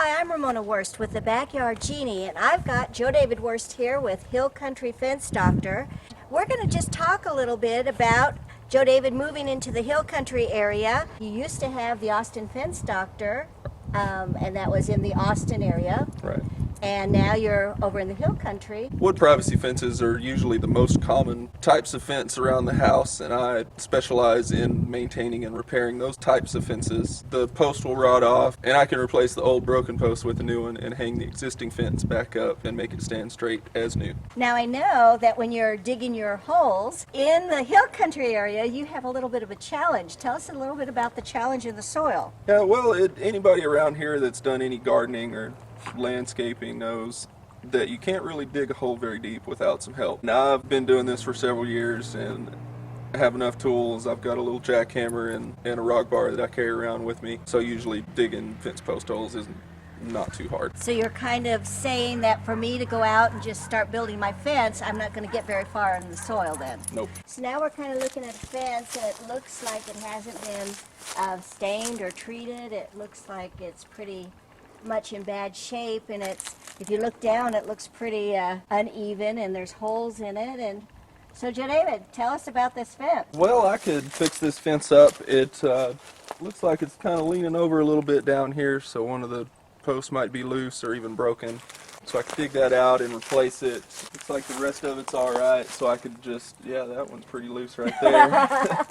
Hi, I'm Ramona Werst with the Backyard Genie, and I've got Joe David Werst here with Hill Country Fence Doctor. We're going to just talk a little bit about Joe David moving into the Hill Country area. You used to have the Austin Fence Doctor, and that was in the Austin area. Right. And now you're over in the Hill Country. Wood privacy fences are usually the most common types of fence around the house, and I specialize in maintaining and repairing those types of fences. The post will rot off, and I can replace the old broken post with a new one and hang the existing fence back up and make it stand straight as new. Now I know that when you're digging your holes in the Hill Country area, you have a little bit of a challenge. Tell us a little bit about the challenge in the soil. Yeah, well, anybody around here that's done any gardening or landscaping knows that you can't really dig a hole very deep without some help. Now, I've been doing this for several years and I have enough tools. I've got a little jackhammer and a rock bar that I carry around with me, so usually digging fence post holes isn't not too hard. So you're kind of saying that for me to go out and just start building my fence, I'm not going to get very far in the soil then? Nope. So now we're kind of looking at a fence and it looks like it hasn't been stained or treated. It looks like it's pretty much in bad shape, and if you look down, it looks pretty uneven, and there's holes in it. And so, Joe David, tell us about this fence. Well, I could fix this fence up. It looks like it's kind of leaning over a little bit down here, so one of the posts might be loose or even broken. So I could dig that out and replace it. Looks like the rest of it's all right, so I could just, yeah, that one's pretty loose right there.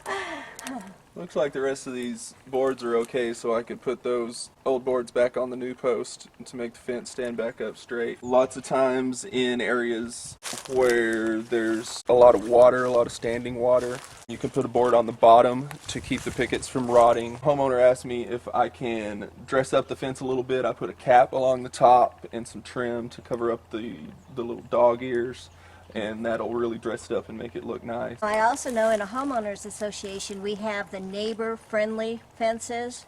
Looks like the rest of these boards are okay, so I could put those old boards back on the new post to make the fence stand back up straight. Lots of times in areas where there's a lot of water, a lot of standing water, you can put a board on the bottom to keep the pickets from rotting. Homeowner asked me if I can dress up the fence a little bit. I put a cap along the top and some trim to cover up the little dog ears, and that'll really dress it up and make it look nice. I also know in a homeowners association we have the neighbor-friendly fences,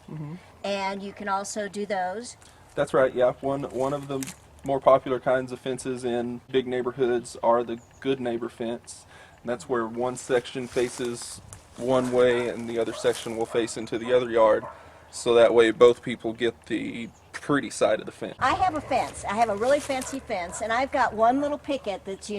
and you can also do those. That's right, yeah. One of the more popular kinds of fences in big neighborhoods are the good neighbor fence. And that's where one section faces one way and the other section will face into the other yard, so that way both people get the pretty side of the fence. I have a fence. I have a really fancy fence, and I've got one little picket that's,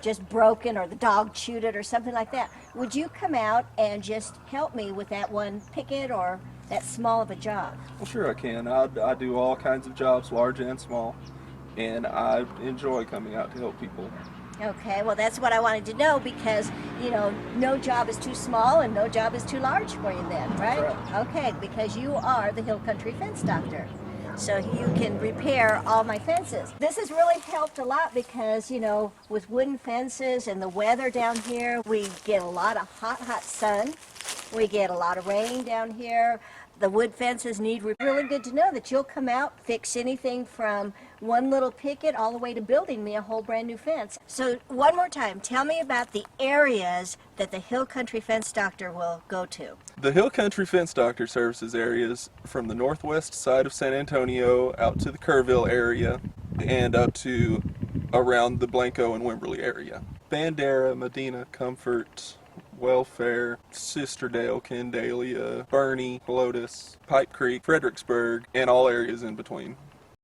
just broken, or the dog chewed it or something like that. Would you come out and just help me with that one picket or that small of a job? Well, sure I can. I do all kinds of jobs, large and small, and I enjoy coming out to help people. Okay, well that's what I wanted to know, because, no job is too small and no job is too large for you then, right? That's right. Okay, because you are the Hill Country Fence Doctor. So you can repair all my fences. This has really helped a lot because, with wooden fences and the weather down here, we get a lot of hot sun. We get a lot of rain down here. The wood fences need really good to know that you'll come out, fix anything from one little picket all the way to building me a whole brand new fence. So one more time, tell me about the areas that the Hill Country Fence Doctor will go to. The Hill Country Fence Doctor services areas from the northwest side of San Antonio out to the Kerrville area and up to around the Blanco and Wimberley area. Bandera, Medina, Comfort, Welfare, Sisterdale, Kendalia, Bernie, Lotus, Pipe Creek, Fredericksburg, and all areas in between.